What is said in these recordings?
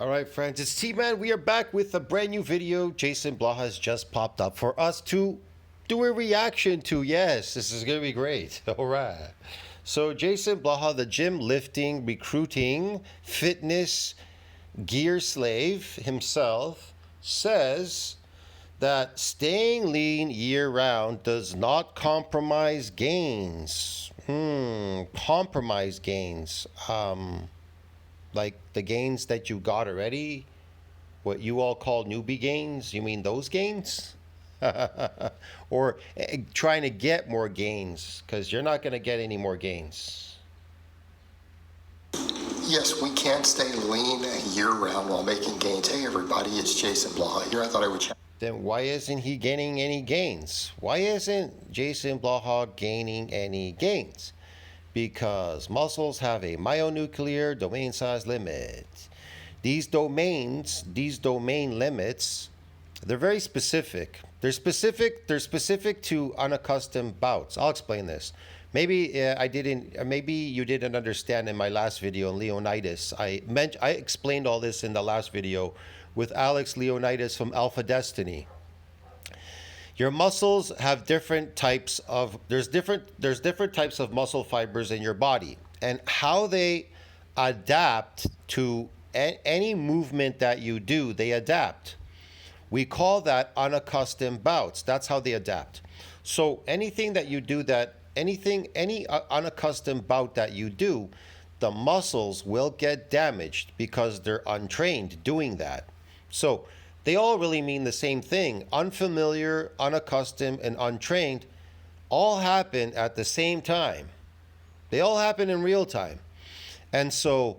All right, friends, it's T-Man. We are back with a brand new video. Jason Blaha has just popped up for us to do a reaction to. Yes, this is going to be great. All right. So Jason Blaha, the gym lifting, recruiting, fitness, gear slave himself, says that staying lean year-round does not compromise gains. Compromise gains. Like the gains that you got already, what you all call newbie gains, you mean those gains? Or trying to get more gains, because you're not going to get any more gains. Yes, we can stay lean year-round while making gains. Hey everybody, it's Jason Blaha here. I thought I would chat. Then why isn't he getting any gains? Why isn't Jason Blaha gaining any gains? Because muscles have a myonuclear domain size limit. These domain limits, they're very specific. They're specific to unaccustomed bouts. I'll explain this. Maybe maybe you didn't understand in my last video on Leonidas. I explained all this in the last video with Alex Leonidas from Alpha Destiny. Your muscles have different types of, there's different types of muscle fibers in your body, and how they adapt to any movement that you do, they adapt. We call that unaccustomed bouts. That's how they adapt. So anything that you do any unaccustomed bout that you do, the muscles will get damaged because they're untrained doing that. So they all really mean the same thing. Unfamiliar, unaccustomed, and untrained all happen at the same time. They all happen in real time. And so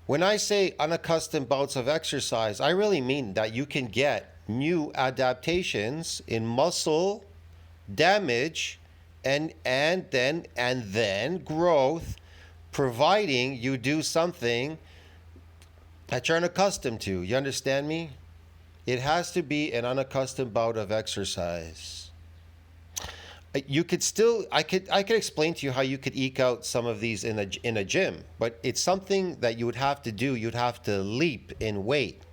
when I say unaccustomed bouts of exercise, I really mean that you can get new adaptations in muscle damage and then growth, providing you do something that you're unaccustomed to. You understand me? It has to be an unaccustomed bout of exercise. You could still, I could explain to you how you could eke out some of these in a gym, but it's something that you would have to do. You'd have to leap in weight.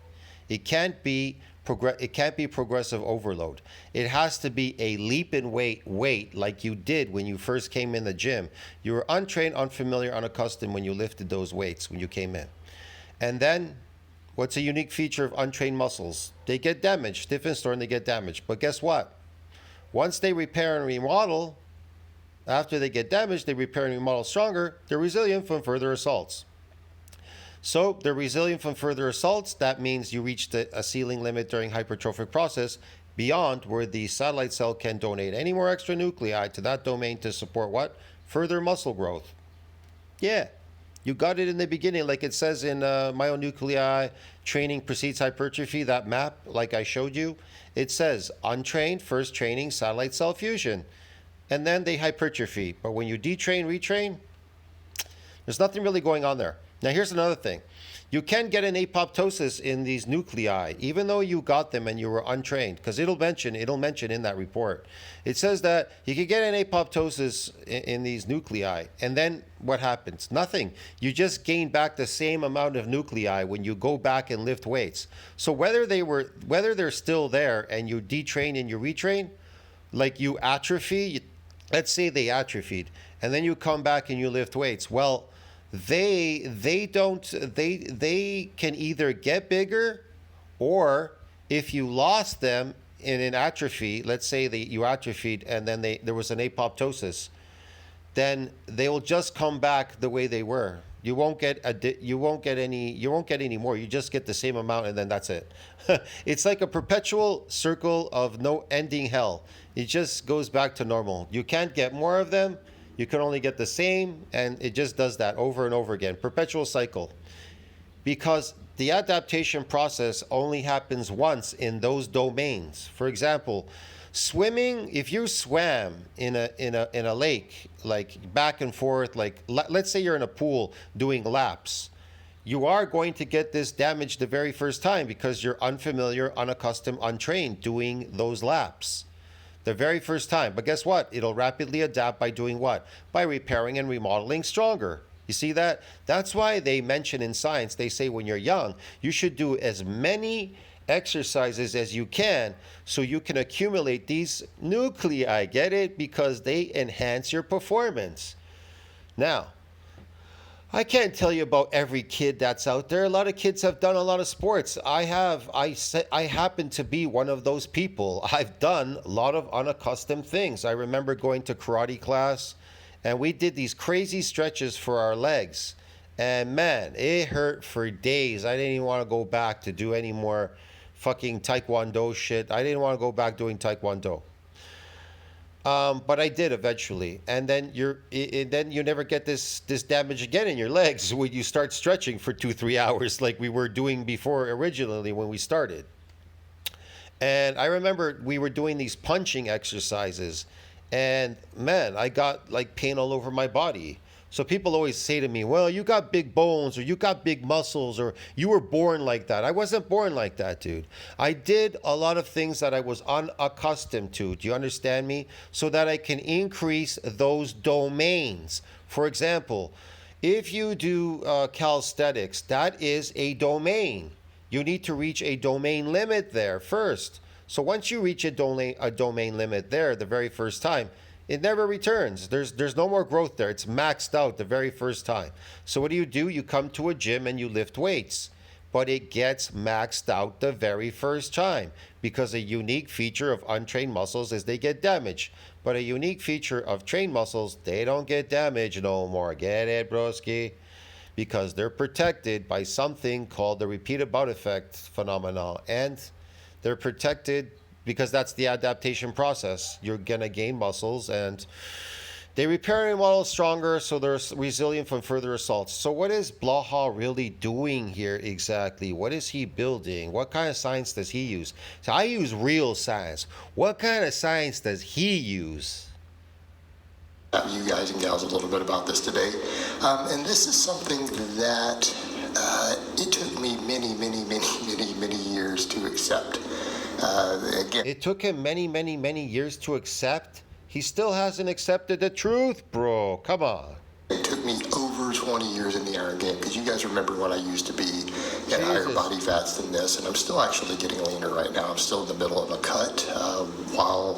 It can't be progressive overload. It has to be a leap in weight like you did when you first came in the gym. You were untrained, unfamiliar, unaccustomed when you lifted those weights when you came in. And then what's a unique feature of untrained muscles? They get damaged, stiff and sore, and they get damaged. But guess what? Once they repair and remodel, after they get damaged, they repair and remodel stronger, they're resilient from further assaults. So they're resilient from further assaults. That means you reached a ceiling limit during hypertrophic process beyond where the satellite cell can donate any more extra nuclei to that domain to support what? Further muscle growth. Yeah. You got it in the beginning, like it says in myonuclei training precedes hypertrophy, that map, like I showed you. It says untrained, first training, satellite cell fusion. And then they hypertrophy. But when you detrain, retrain, there's nothing really going on there. Now here's another thing. You can get an apoptosis in these nuclei, even though you got them and you were untrained, because it'll mention in that report. It says that you can get an apoptosis in these nuclei, and then what happens? Nothing. You just gain back the same amount of nuclei when you go back and lift weights. So whether they're still there and you detrain and you retrain, like you atrophy, let's say they atrophied, and then you come back and you lift weights. Well, they can either get bigger, or if you lost them in an atrophy, let's say you atrophied and then there was an apoptosis, then they will just come back the way they were. You won't get any more. You just get the same amount, and then that's it. It's like a perpetual circle of no ending hell. It just goes back to normal. You can't get more of them. You can only get the same, and it just does that over and over again. Perpetual cycle. Because the adaptation process only happens once in those domains. For example, swimming, if you swam in a lake, like back and forth, like let's say you're in a pool doing laps, you are going to get this damage the very first time because you're unfamiliar, unaccustomed, untrained doing those laps. The very first time. But guess what? It'll rapidly adapt by doing what? By repairing and remodeling stronger. You see that? That's why they mention in science, they say when you're young, you should do as many exercises as you can so you can accumulate these nuclei. Get it? Because they enhance your performance. Now, I can't tell you about every kid that's out there. A lot of kids have done a lot of sports. I happen to be one of those people. I've done a lot of unaccustomed things. I remember going to karate class and we did these crazy stretches for our legs. And man, it hurt for days. I didn't even want to go back to do any more fucking taekwondo shit. I didn't want to go back doing taekwondo. But I did eventually, and then you never get this damage again in your legs when you start stretching for 2-3 hours like we were doing before originally when we started. And I remember we were doing these punching exercises, and man, I got like pain all over my body. So people always say to me, well, you got big bones, or you got big muscles, or you were born like that. I wasn't born like that, dude. I did a lot of things that I was unaccustomed to. Do you understand me? So that I can increase those domains. For example, if you do calisthenics, that is a domain. You need to reach a domain limit there first. So once you reach a domain limit there the very first time, it never returns. There's no more growth there. It's maxed out the very first time. So what do? You come to a gym and you lift weights. But it gets maxed out the very first time because a unique feature of untrained muscles is they get damaged. But a unique feature of trained muscles, they don't get damaged no more. Get it, broski? Because they're protected by something called the repeated bout effect phenomenon. And they're protected because that's the adaptation process. You're going to gain muscles and they repair and model stronger so they're resilient from further assaults. So what is Blaha really doing here exactly? What is he building? What kind of science does he use? So I use real science. What kind of science does he use? You guys and gals a little bit about this today. And this is something that it took me many years to accept. Again, It took him many years to accept. He still hasn't accepted the truth, bro. Come on. it took me over 20 years in the Iron game, because you guys remember when I used to be at higher body fats than this, and I'm still actually getting leaner right now. I'm still in the middle of a cut while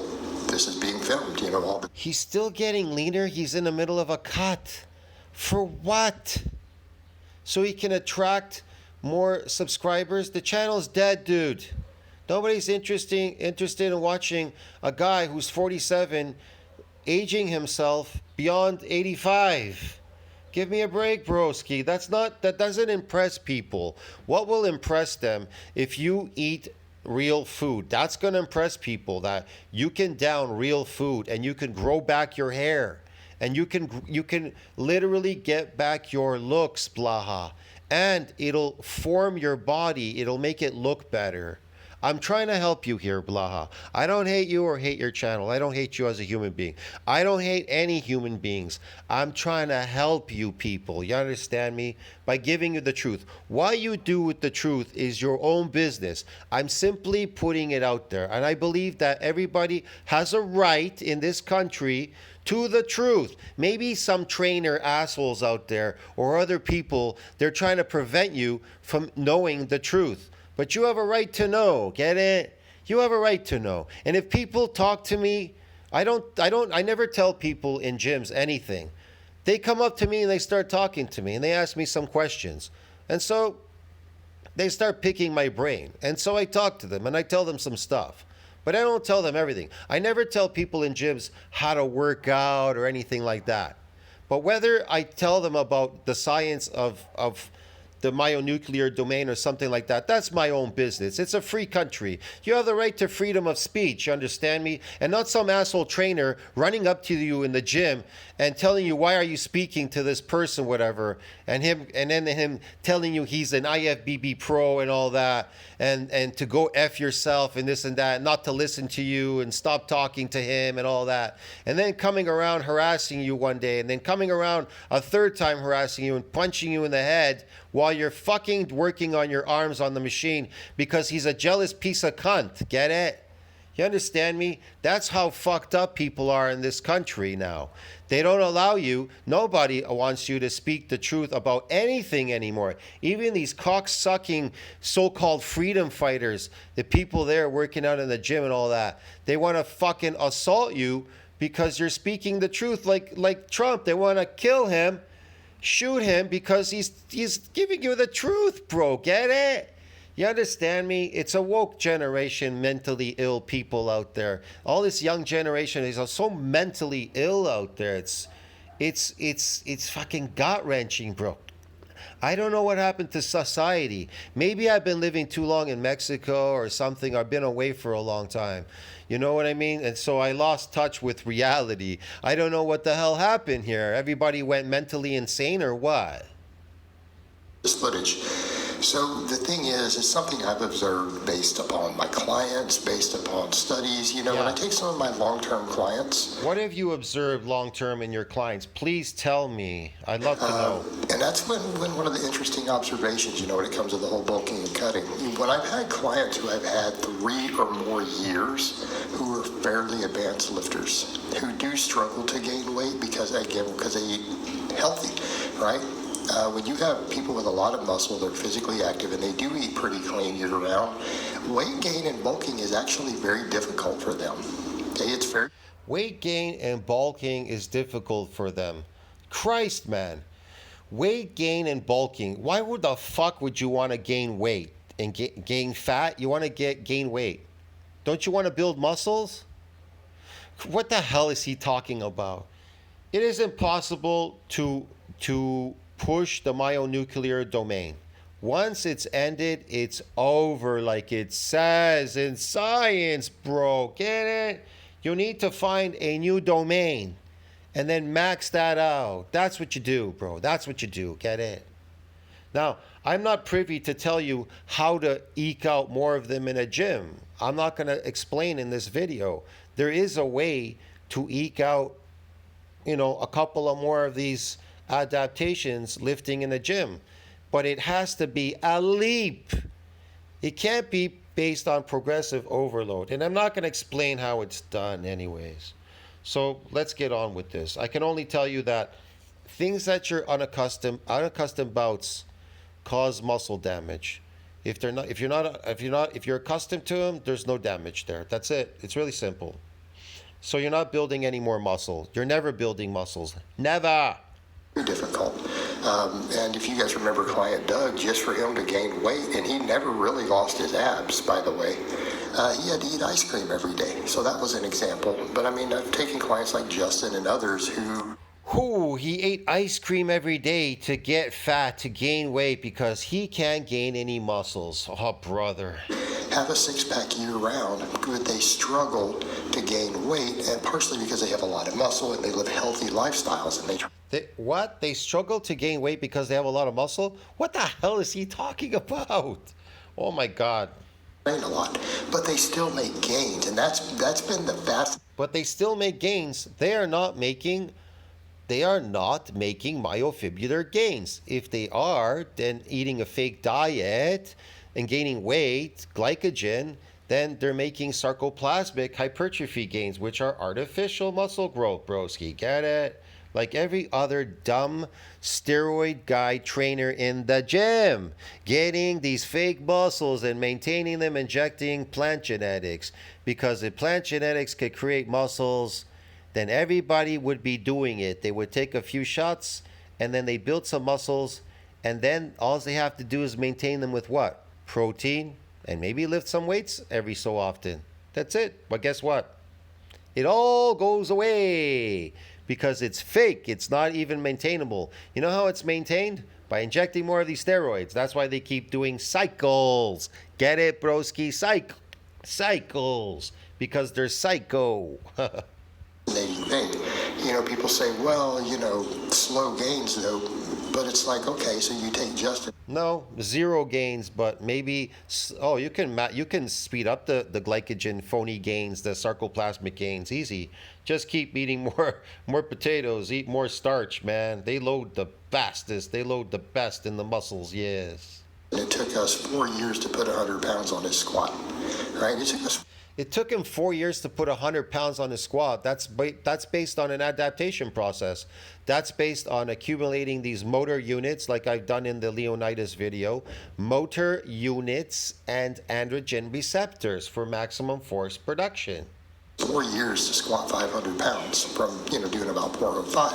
this is being filmed, you know. He's still getting leaner. He's in the middle of a cut. For what? So he can attract more subscribers? The channel's dead, dude. Nobody's interested in watching a guy who's 47 aging himself beyond 85. Give me a break, broski. That doesn't impress people. What will impress them if you eat real food? That's going to impress people, that you can down real food and you can grow back your hair and you can literally get back your looks, Blaha, and it'll form your body. It'll make it look better. I'm trying to help you here, Blaha. I don't hate you or hate your channel. I don't hate you as a human being. I don't hate any human beings. I'm trying to help you people. You understand me? By giving you the truth. What you do with the truth is your own business. I'm simply putting it out there. And I believe that everybody has a right in this country to the truth. Maybe some trainer assholes out there or other people, they're trying to prevent you from knowing the truth. But you have a right to know, get it? You have a right to know. And if people talk to me, I never tell people in gyms anything. They come up to me and they start talking to me and they ask me some questions. And so they start picking my brain. And so I talk to them and I tell them some stuff. But I don't tell them everything. I never tell people in gyms how to work out or anything like that. But whether I tell them about the science of the myonuclear domain or something like that, that's my own business. It's a free country. You have the right to freedom of speech, you understand me? And not some asshole trainer running up to you in the gym and telling you, why are you speaking to this person, whatever, and then him telling you he's an IFBB pro and all that, and to go F yourself and this and that, not to listen to you and stop talking to him and all that. And then coming around harassing you one day, and then coming around a third time harassing you and punching you in the head while you're fucking working on your arms on the machine because he's a jealous piece of cunt. Get it? You understand me? That's how fucked up people are in this country now. They don't allow you, nobody wants you to speak the truth about anything anymore. Even these cock-sucking so-called freedom fighters, the people there working out in the gym and all that, they want to fucking assault you because you're speaking the truth like Trump. They want to kill him, shoot him because he's giving you the truth, bro. Get it? You understand me? It's a woke generation, mentally ill people out there. All this young generation is so mentally ill out there. It's fucking gut-wrenching, bro. I don't know what happened to society. Maybe I've been living too long in Mexico or something. I've been away for a long time. You know what I mean? And so I lost touch with reality. I don't know what the hell happened here. Everybody went mentally insane or what? This footage. So the thing is, it's something I've observed based upon my clients, based upon studies. You know, when I take some of my long-term clients. What have you observed long-term in your clients? Please tell me. I'd love to know. And that's when one of the interesting observations, you know, when it comes to the whole bulking and cutting. When I've had clients who have had 3 or more years who are fairly advanced lifters, who do struggle to gain weight because they eat healthy, right? When you have people with a lot of muscle, they're physically active, and they do eat pretty clean year-round, weight gain and bulking is actually very difficult for them. Okay, it's very... Weight gain and bulking is difficult for them. Christ, man. Weight gain and bulking. Why would the fuck would you want to gain weight and gain fat? You want to gain weight. Don't you want to build muscles? What the hell is he talking about? It is impossible to push the myonuclear domain. Once it's ended, it's over, like it says in science, bro. Get it? You need to find a new domain and then max that out. That's what you do, bro. That's what you do. Get it? Now, I'm not privy to tell you how to eke out more of them in a gym. I'm not going to explain in this video. There is a way to eke out, you know, a couple of more of these adaptations lifting in the gym, but it has to be a leap. It can't be based on progressive overload, and I'm not going to explain how it's done anyways. So let's get on with this. I can only tell you that things that you're unaccustomed bouts cause muscle damage. If you're accustomed to them, there's no damage there. That's it. It's really simple. So you're not building any more muscle. You're never building muscles. Never. Difficult. And if you guys remember client Doug, just for him to gain weight, and he never really lost his abs, by the way, he had to eat ice cream every day. So that was an example. But I mean, I've taken clients like Justin and others who he ate ice cream every day to get fat, to gain weight, because he can't gain any muscles. Oh, brother. Have a six-pack year-round, but they struggle to gain weight, and partially because they have a lot of muscle and they live healthy lifestyles, and They struggle to gain weight because they have a lot of muscle? What the hell is he talking about? Oh my God. Train a lot, but they still make gains, and that's been the best. But they still make gains. They are not making myofibrillar gains. If they are, then eating a fake diet and gaining weight, glycogen, then they're making sarcoplasmic hypertrophy gains, which are artificial muscle growth, broski. Get it? Like every other dumb steroid guy trainer in the gym, getting these fake muscles and maintaining them, injecting plant genetics. Because if plant genetics could create muscles, then everybody would be doing it. They would take a few shots and then they build some muscles, and then all they have to do is maintain them with what? Protein, and maybe lift some weights every so often. That's it. But guess what? It all goes away because it's fake. It's not even maintainable. You know how it's maintained? By injecting more of these steroids. That's why they keep doing cycles. Get it, broski? Cycles. Because they're psycho. Thing. You know, people say, well, you know, slow gains though, but it's like, okay, so you take Justin. No, zero gains, but maybe, you can speed up the glycogen phony gains, the sarcoplasmic gains, easy. Just keep eating more potatoes, eat more starch, man. They load the fastest, they load the best in the muscles, yes. It took us 4 years to put 100 pounds on his squat, right? It took us... It took him 4 years to put 100 pounds on his squat. That's based on an adaptation process. That's based on accumulating these motor units, like I've done in the Leonidas video, motor units and androgen receptors for maximum force production. 4 years to squat 500 pounds from, doing about 405.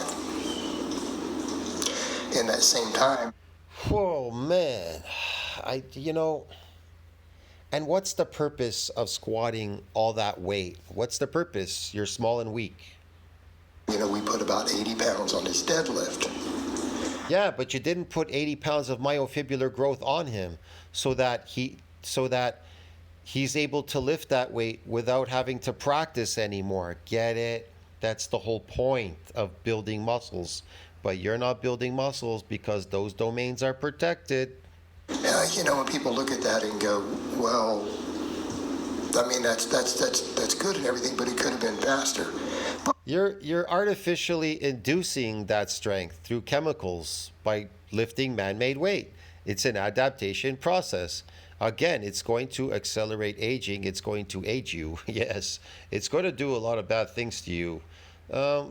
In that same time. Whoa, man. And what's the purpose of squatting all that weight? What's the purpose? You're small and weak. We put about 80 pounds on his deadlift. Yeah, but you didn't put 80 pounds of myofibrillar growth on him so that he's able to lift that weight without having to practice anymore. Get it? That's the whole point of building muscles. But you're not building muscles because those domains are protected. When people look at that and go, well, I mean, that's good and everything, but it could have been faster. You're artificially inducing that strength through chemicals by lifting man-made weight. It's an adaptation process. Again, it's going to accelerate aging. It's going to age you. Yes, it's going to do a lot of bad things to you. A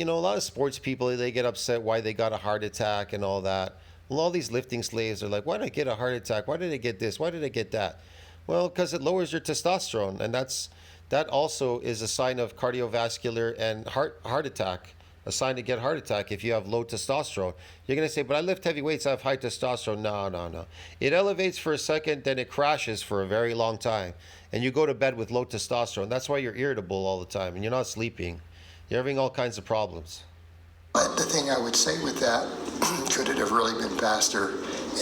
lot of sports people, they get upset why they got a heart attack and all that. Well, all these lifting slaves are like, why did I get a heart attack? Why did I get this? Why did I get that? Well, because it lowers your testosterone, and that also is a sign of cardiovascular and heart attack. A sign to get heart attack if you have low testosterone. You're going to say, but I lift heavy weights, I have high testosterone. No. It elevates for a second, then it crashes for a very long time. And you go to bed with low testosterone. That's why you're irritable all the time, and you're not sleeping. You're having all kinds of problems. But the thing I would say with that, could it have really been faster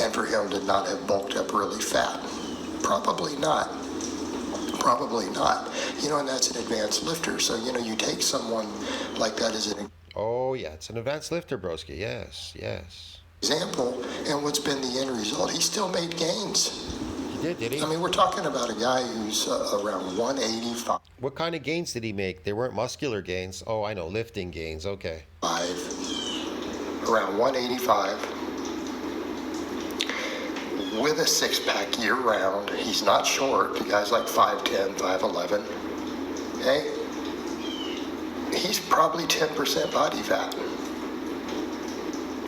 and for him to not have bulked up really fat? Probably not. Probably not. And that's an advanced lifter. So, you take someone like that as an Oh, yeah, it's an advanced lifter, broski. Yes. example, and what's been the end result? He still made gains. Did he? I mean, we're talking about a guy who's around 185. What kind of gains did he make? They weren't muscular gains. Oh, I know, lifting gains. Okay. Around 185 with a six-pack year-round. He's not short. The guy's like 5'10", 5'11". Okay? He's probably 10% body fat.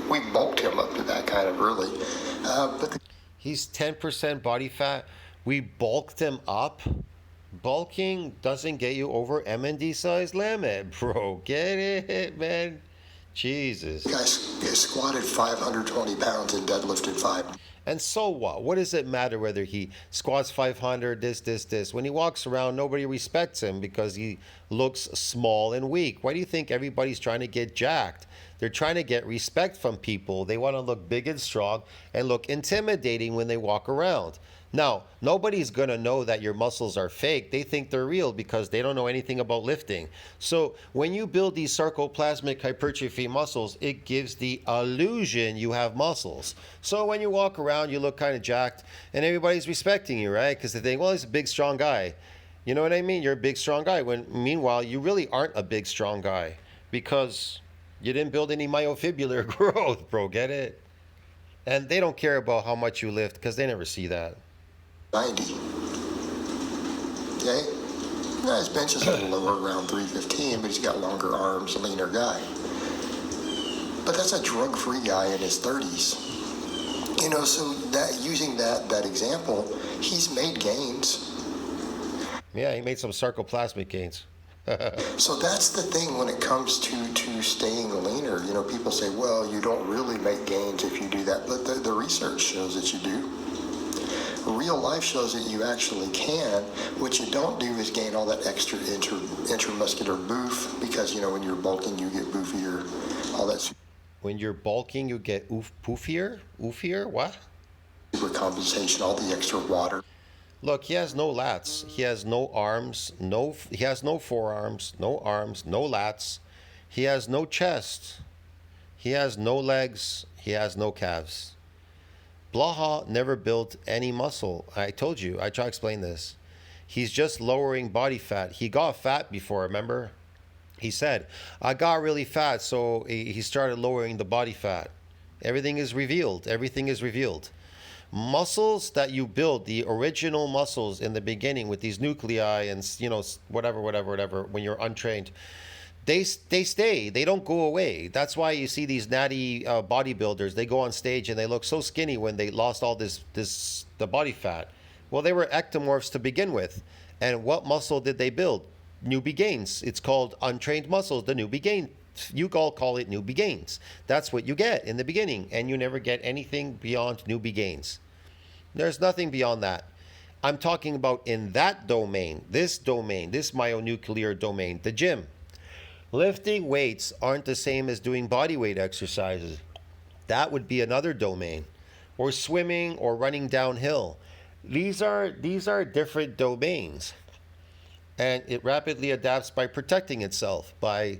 We bulked him up to that kind of early. He's 10% body fat. We bulked him up. Bulking doesn't get you over M&D size limit, bro. Get it, man? Jesus. The guy squatted 520 pounds and deadlifted 5. And so what? What does it matter whether he squats 500, this? When he walks around, nobody respects him because he looks small and weak. Why do you think everybody's trying to get jacked? They're trying to get respect from people. They want to look big and strong and look intimidating when they walk around. Now, nobody's going to know that your muscles are fake. They think they're real because they don't know anything about lifting. So when you build these sarcoplasmic hypertrophy muscles, it gives the illusion you have muscles. So when you walk around, you look kind of jacked and everybody's respecting you, right? Because they think, well, he's a big, strong guy. You know what I mean? You're a big, strong guy. When meanwhile, you really aren't a big, strong guy because you didn't build any myofibrillar growth, bro. Get it? And they don't care about how much you lift because they never see that. 90. Okay? Now his bench is a little lower, around 315, but he's got longer arms, leaner guy. But that's a drug-free guy in his 30s. So that using that example, he's made gains. Yeah, he made some sarcoplasmic gains. So that's the thing when it comes to staying leaner. People say, well, you don't really make gains if you do that, but the research shows that you do. Real life shows that you actually can. What you don't do is gain all that extra intramuscular boof because, when you're bulking, you get boofier, all that. When you're bulking, you get poofier? Oofier? What? Recompensation, all the extra water. Look, he has no lats. He has no arms. He has no forearms, no arms, no lats. He has no chest. He has no legs. He has no calves. Blaha never built any muscle. I told you. I try to explain this. He's just lowering body fat. He got fat before, remember? He said, I got really fat, so he started lowering the body fat. Everything is revealed. Everything is revealed. muscles that you build, the original muscles in the beginning with these nuclei and, whatever, when you're untrained, they stay. They don't go away. That's why you see these natty bodybuilders. They go on stage and they look so skinny when they lost all the body fat. Well, they were ectomorphs to begin with. And what muscle did they build? Newbie gains. It's called untrained muscles, the newbie gain. You all call it newbie gains. That's what you get in the beginning, and you never get anything beyond newbie gains. There's nothing beyond that. I'm talking about in that domain, this myonuclear domain, the gym. Lifting weights aren't the same as doing body weight exercises. That would be another domain. Or swimming or running downhill. These are different domains. And it rapidly adapts by protecting itself, by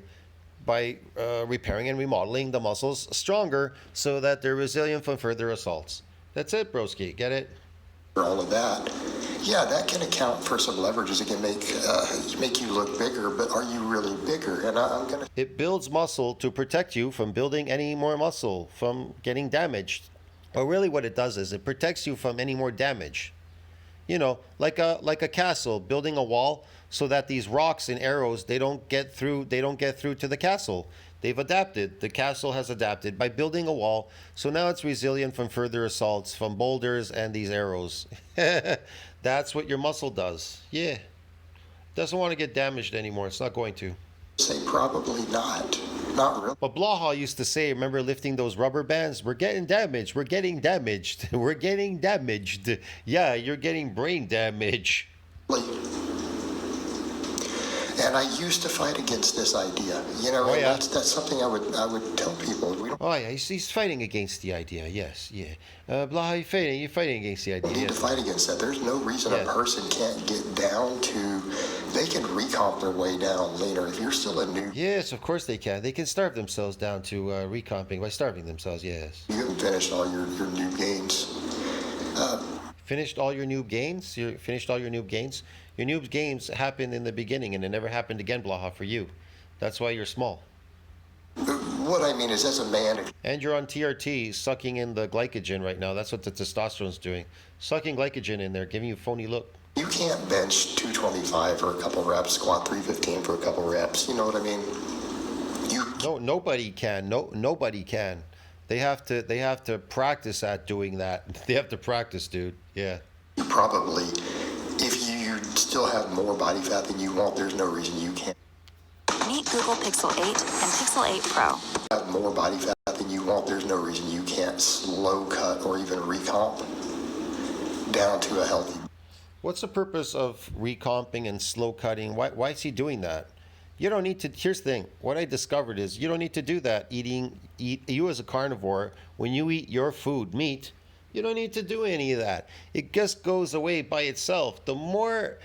repairing and remodeling the muscles stronger so that they're resilient from further assaults. That's it, broski. Get it? All of that. Yeah, that can account for some leverages. It can make you look bigger, but are you really bigger? And I'm going to... It builds muscle to protect you from building any more muscle, from getting damaged. Or really what it does is it protects you from any more damage. You know, like a castle, building a wall so that these rocks and arrows, they don't get through to the castle. They've adapted. The castle has adapted by building a wall, so now it's resilient from further assaults from boulders and these arrows. That's what your muscle does. Yeah. Doesn't want to get damaged anymore. It's not going to. Say probably not. Not really. But Blaha used to say, remember lifting those rubber bands? We're getting damaged. We're getting damaged. We're getting damaged. Yeah, you're getting brain damage. And I used to fight against this idea. You know, Oh, yeah. that's something I would tell people. We don't Oh, yeah, he's fighting against the idea, yes, yeah. Blaha, you're fighting against the idea, need to yes. fight against that. There's no reason Yeah. a person can't get down to, they can recomp their way down leaner. If you're still a new, Yes, of course they can. They can starve themselves down to recomping by starving themselves, yes. you haven't finished all your new gains. Finished all your noob gains? You finished all your noob gains? Your noob gains happened in the beginning and it never happened again, Blaha, for you. That's why you're small. What I mean is, as a man, if And you're on TRT sucking in the glycogen right now. That's what the testosterone's doing. Sucking glycogen in there, giving you a phony look. you can't bench 225 for a couple reps, squat 315 for a couple reps, you know what I mean? No, nobody can. Nobody can. They have to practice at doing that. They have to practice, dude. Yeah. You probably, if you still have more body fat than you want, there's no reason you can't Meet Google Pixel 8 and Pixel 8 Pro. have more body fat than you want. There's no reason you can't slow cut or even recomp down to a healthy. What's the purpose of recomping and slow cutting? Why is he doing that? You don't need to. Here's the thing. What I discovered is you don't need to do that. You as a carnivore, when you eat your food, meat, you don't need to do any of that. It just goes away by itself. The more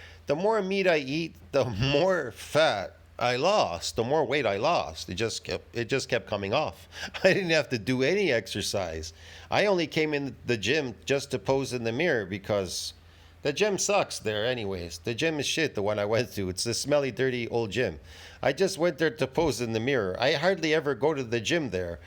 meat I eat, the more fat I lost. The more weight I lost. It just kept coming off. I didn't have to do any exercise. I only came in the gym just to pose in the mirror because the gym sucks there anyways. The gym is shit, the one I went to. It's a smelly, dirty old gym. I just went there to pose in the mirror. I hardly ever go to the gym there.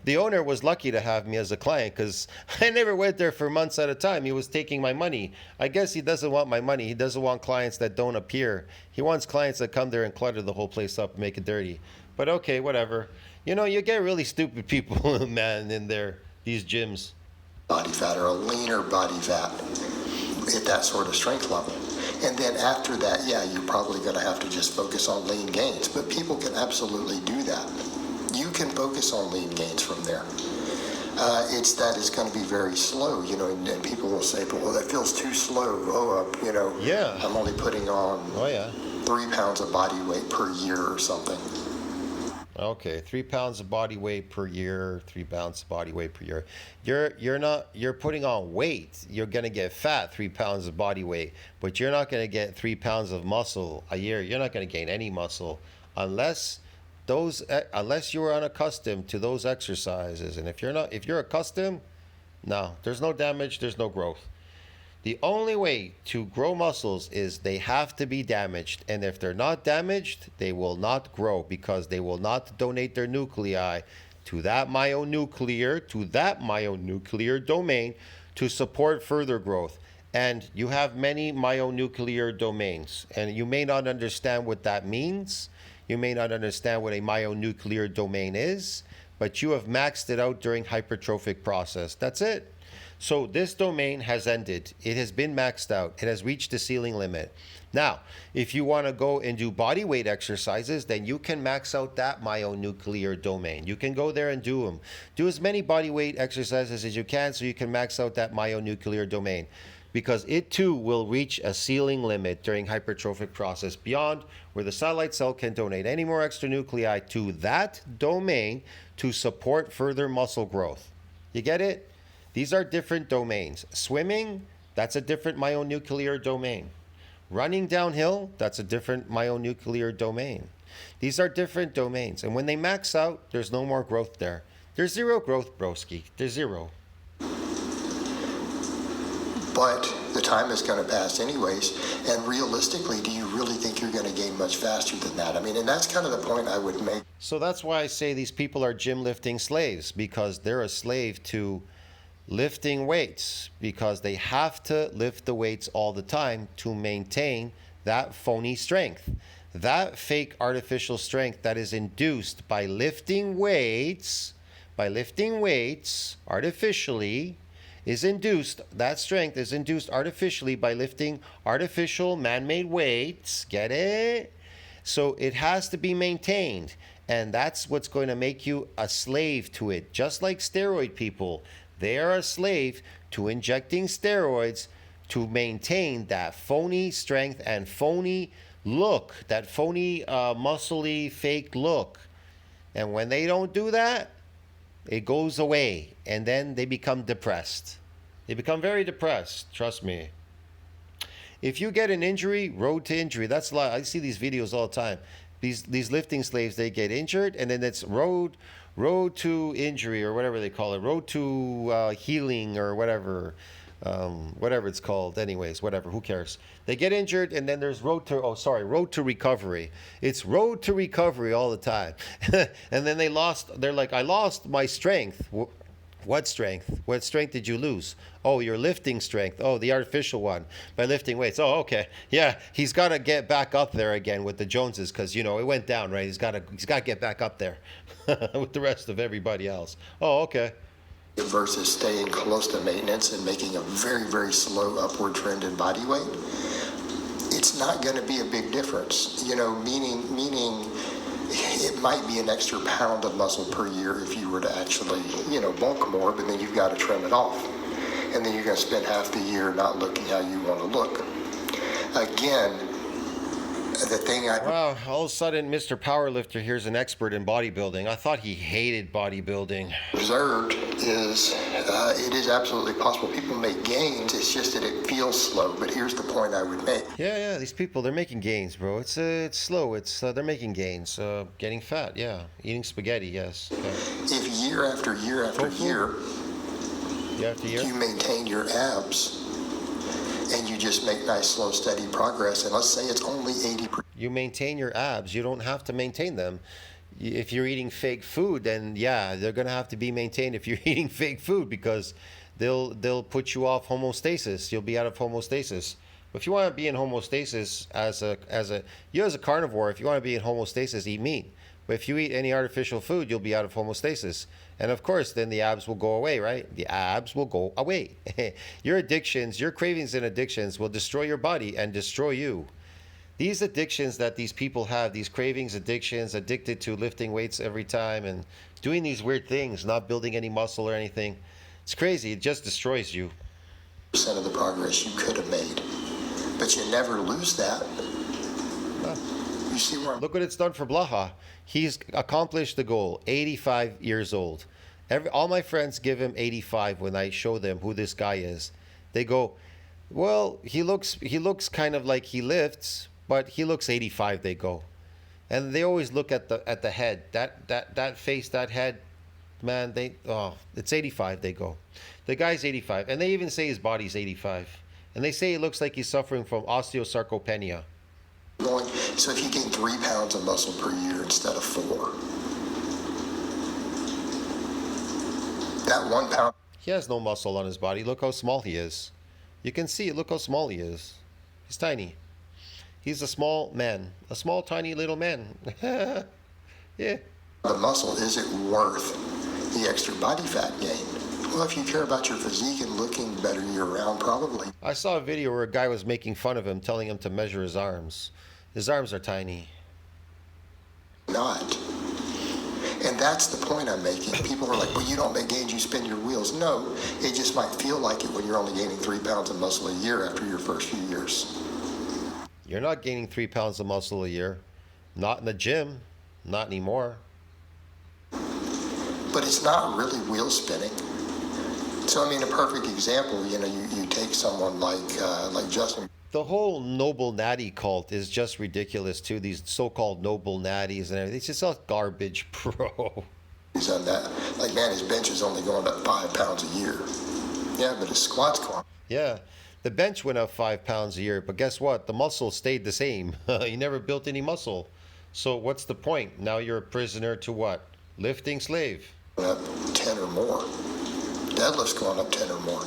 The owner was lucky to have me as a client because I never went there for months at a time. He was taking my money. I guess he doesn't want my money. He doesn't want clients that don't appear. He wants clients that come there and clutter the whole place up and make it dirty. But okay, whatever. You know, you get really stupid people, man, in there, these gyms. Body fat or a leaner body fat at that sort of strength level. And then after that, yeah, you're probably going to have to just focus on lean gains. But people can absolutely do that. You can focus on lean gains from there. It's going to be very slow, you know, and people will say, well, that feels too slow. Oh, you know, Yeah. I'm only putting on Oh, yeah. 3 pounds of body weight per year or something. Okay, 3 pounds of body weight per year, 3 pounds of body weight per year. You're putting on weight. You're gonna get fat, 3 pounds of body weight, but you're not gonna get 3 pounds of muscle a year. You're not gonna gain any muscle unless you're unaccustomed to those exercises. And if you're accustomed, no, there's no damage, there's no growth. The only way to grow muscles is they have to be damaged. And if they're not damaged, they will not grow because they will not donate their nuclei to that myonuclear domain to support further growth. And you have many myonuclear domains. And you may not understand what that means. You may not understand what a myonuclear domain is, but you have maxed it out during hypertrophic process. That's it. So this domain has ended. It has been maxed out. It has reached the ceiling limit. Now, if you want to go and do body weight exercises, then you can max out that myonuclear domain. You can go there and do them. Do as many body weight exercises as you can so you can max out that myonuclear domain, because it too will reach a ceiling limit during hypertrophic process beyond where the satellite cell can donate any more extra nuclei to that domain to support further muscle growth. You get it? These are different domains. Swimming, that's a different myonuclear domain. Running downhill, that's a different myonuclear domain. These are different domains. And when they max out, there's no more growth there. There's zero growth, broski. There's zero. But the time is going to pass anyways. And realistically, do you really think you're going to gain much faster than that? I mean, and that's kind of the point I would make. So that's why I say these people are gym lifting slaves, because they're a slave to lifting weights, because they have to lift the weights all the time to maintain that phony strength, that fake artificial strength that is induced by lifting weights artificially, is induced, that strength is induced artificially by lifting artificial man-made weights. Get it? So it has to be maintained, and that's what's going to make you a slave to it. Just like steroid people, they are a slave to injecting steroids to maintain that phony strength and phony look, that phony muscly fake look. And when they don't do that, it goes away, and then they become depressed. They become very depressed, trust me. If you get an injury, road to injury, that's a lot. I see these videos all the time. These lifting slaves, they get injured, and then it's road to injury, or whatever they call it, road to healing, or whatever it's called. Anyways, whatever, who cares? They get injured, and then there's road to recovery. It's road to recovery all the time. And then they're like, I lost my strength. What strength? What strength did you lose? Oh, your lifting strength. Oh, the artificial one, by lifting weights. Oh, okay. Yeah, he's got to get back up there again with the Joneses, because, it went down, right? He's got to get back up there with the rest of everybody else. Oh, okay. Versus staying close to maintenance and making a very, very slow upward trend in body weight, it's not going to be a big difference. Meaning it might be an extra pound of muscle per year if you were to actually, bulk more, but then you've got to trim it off. And then you're going to spend half the year not looking how you want to look. Again, the thing Wow, all of a sudden, Mr. Powerlifter here's an expert in bodybuilding. I thought he hated bodybuilding. Observed is it is absolutely possible. People make gains. It's just that it feels slow. But here's the point I would make. Yeah, these people, they're making gains, bro. It's slow. They're making gains. Getting fat, yeah. Eating spaghetti, yes. Okay. If year after year after year, you maintain your abs, and you just make nice, slow, steady progress, and let's say it's only 80%. You maintain your abs. You don't have to maintain them. If you're eating fake food, then yeah, they're gonna have to be maintained if you're eating fake food, because they'll put you off homeostasis. You'll be out of homeostasis. But if you want to be in homeostasis as a carnivore, if you want to be in homeostasis, eat meat. But if you eat any artificial food, you'll be out of homeostasis. And of course, then the abs will go away, right? The abs will go away. Your addictions, your cravings and addictions will destroy your body and destroy you. These addictions that these people have, these cravings, addictions, addicted to lifting weights every time and doing these weird things, not building any muscle or anything, it's crazy. It just destroys you. Percent of the progress you could have made. But you never lose that. You see where Look what it's done for Blaha. He's accomplished the goal, 85 years old. All my friends give him 85 when I show them who this guy is. They go, well, he looks kind of like he lifts, but he looks 85, they go. And they always look at the head. That face, that head, man, it's 85, they go. The guy's 85. And they even say his body's 85. And they say he looks like he's suffering from osteosarcopenia. So if you gain 3 pounds of muscle per year instead of 4, that 1 pound. He has no muscle on his body. Look how small he is. You can see it. Look how small he is. He's tiny. He's a small man. A small, tiny little man. Yeah. The muscle, is it worth the extra body fat gain? Well, if you care about your physique and looking better year-round, probably. I saw a video where a guy was making fun of him, telling him to measure his arms. His arms are tiny. Not. And that's the point I'm making. People are like, well, you don't make gains, you spin your wheels. No, it just might feel like it when you're only gaining 3 pounds of muscle a year after your first few years. You're not gaining 3 pounds of muscle a year. Not in the gym. Not anymore. But it's not really wheel spinning. So, I mean, a perfect example, you take someone like Justin. The whole noble natty cult is just ridiculous too. These so-called noble natties and everything. It's just all garbage, bro. He's on that. Like, man, his bench is only going up 5 pounds a year. Yeah, but his squat's going. Yeah, the bench went up 5 pounds a year, but guess what? The muscle stayed the same. You never built any muscle. So what's the point? Now you're a prisoner to what? Lifting slave. Up 10 or more. Deadlift's going up 10 or more.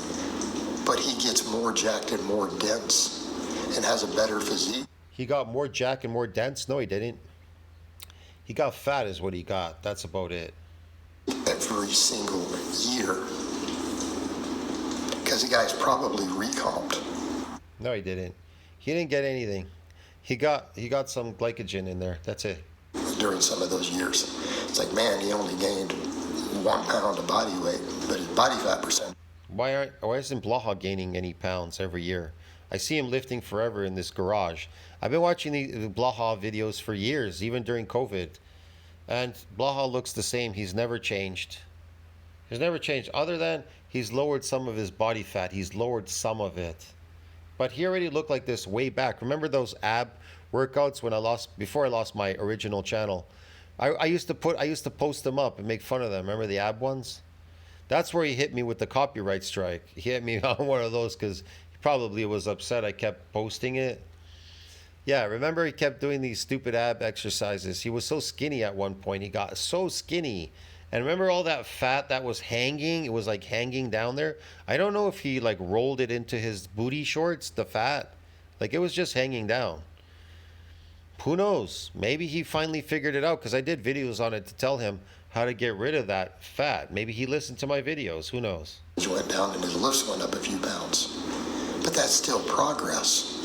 But he gets more jacked and more dense and has a better physique. He got more jack and more dense? No, he didn't. He got fat is what he got. That's about it. Every single year. Because the guy's probably recomped. No, he didn't. He didn't get anything. He got some glycogen in there. That's it. During some of those years. It's like, man, he only gained 1 pound of body weight, but his body fat percent. Why isn't Blaha gaining any pounds every year? I see him lifting forever in this garage. I've been watching the Blaha videos for years, even during COVID. And Blaha looks the same. He's never changed. He's never changed, other than he's lowered some of his body fat. He's lowered some of it. But he already looked like this way back. Remember those ab workouts before I lost my original channel? I used to post them up and make fun of them. Remember the ab ones? That's where he hit me with the copyright strike. He hit me on one of those because he probably was upset I kept posting it. Yeah, remember he kept doing these stupid ab exercises. He was so skinny at one point. He got so skinny. And remember all that fat that was hanging? It was like hanging down there. I don't know if he like rolled it into his booty shorts, the fat. Like it was just hanging down. Who knows? Maybe he finally figured it out because I did videos on it to tell him how to get rid of that fat. Maybe he listened to my videos. Who knows? He went down and his lifts went up a few pounds. But that's still progress.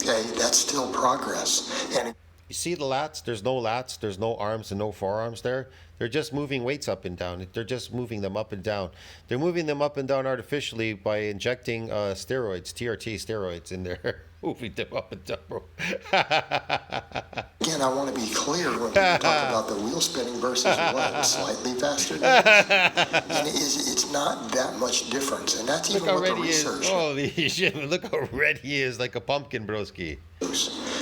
Okay, that's still progress. And you see the lats? There's no lats. There's no arms and no forearms there. They're just moving weights up and down. They're just moving them up and down. They're moving them up and down artificially by injecting steroids, TRT steroids in there. Moving them up and down, bro. Again, I want to be clear when people talk about the wheel spinning versus what? Slightly faster. And it's not that much difference. And that's even what the research. Holy shit, look how red he is, like a pumpkin, broski.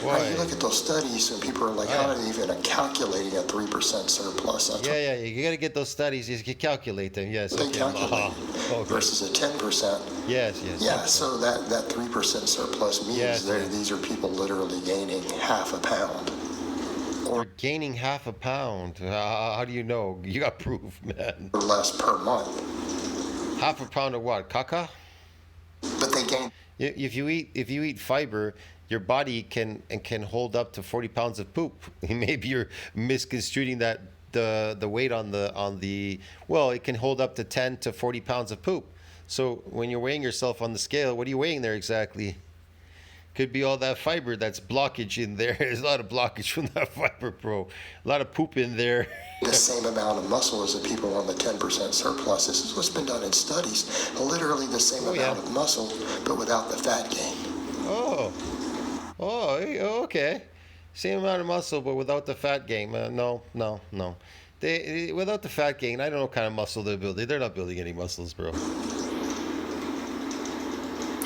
Right, you look at those studies and people are like, how are they even calculating a 3% surplus? That's yeah, you got to get those studies. You can calculate them, yes. They calculate versus a 10%. Yes. Yeah, 10%. So that 3% surplus means these are people literally gaining half a pound. Or gaining half a pound. How do you know? You got proof, man. Or less per month. Half a pound of what? Caca? But they gain. If you eat fiber, your body can hold up to 40 pounds of poop. Maybe you're misconstruing that the weight on the well, it can hold up to 10 to 40 pounds of poop. So when you're weighing yourself on the scale, what are you weighing there exactly? Could be all that fiber that's blockage in there. There's a lot of blockage from that fiber, bro. A lot of poop in there. The same amount of muscle as the people on the 10% surplus. This is what's been done in studies. Literally the same amount of muscle, but without the fat gain. Okay. Same amount of muscle, but without the fat gain. No. They without the fat gain, I don't know what kind of muscle they're building. They're not building any muscles, bro.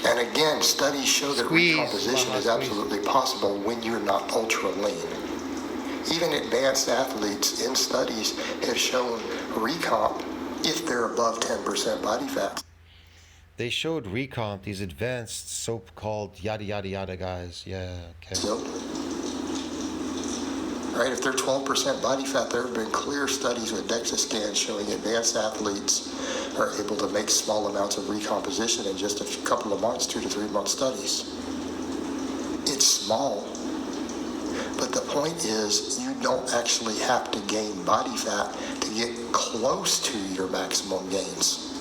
And again, studies show that recomposition is absolutely possible when you're not ultra lean. Even advanced athletes in studies have shown recomp if they're above 10% body fat. They showed recomp, these advanced so-called yada yada yada guys. Yeah, okay. So, right? If they're 12% body fat, there have been clear studies with DEXA scans showing advanced athletes are able to make small amounts of recomposition in just a couple of months, 2 to 3 month studies. It's small, but the point is you don't actually have to gain body fat to get close to your maximum gains.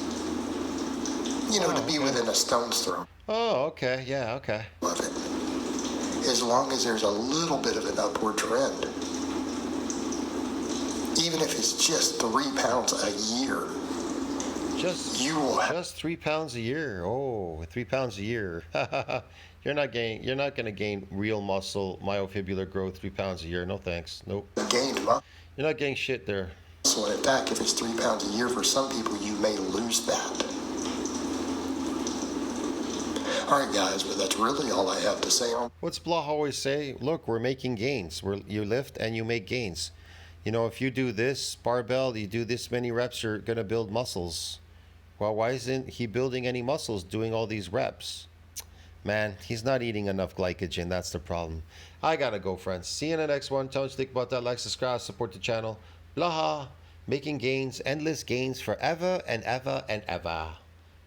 You know, to be within a stone's throw. Oh, okay. Yeah, okay. Of it. As long as there's a little bit of an upward trend. Even if it's just 3 pounds a year. Just 3 pounds a year. Oh, 3 pounds a year. You're not going to gain real muscle, myofibrillar growth 3 pounds a year. No thanks. Nope. Gained muscle. You're not getting shit there. So in fact, if it's 3 pounds a year for some people, you may lose that. All right, guys, but that's really all I have to say on. What's Blaha always say? Look, we're making gains. You lift and you make gains. You know, if you do this barbell, you do this many reps, you're going to build muscles. Well, why isn't he building any muscles doing all these reps? Man, he's not eating enough glycogen. That's the problem. I got to go, friends. See you in the next one. Don't think about that. Like, subscribe, support the channel. Blaha, making gains, endless gains forever and ever and ever.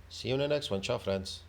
See you in the next one. Ciao, friends.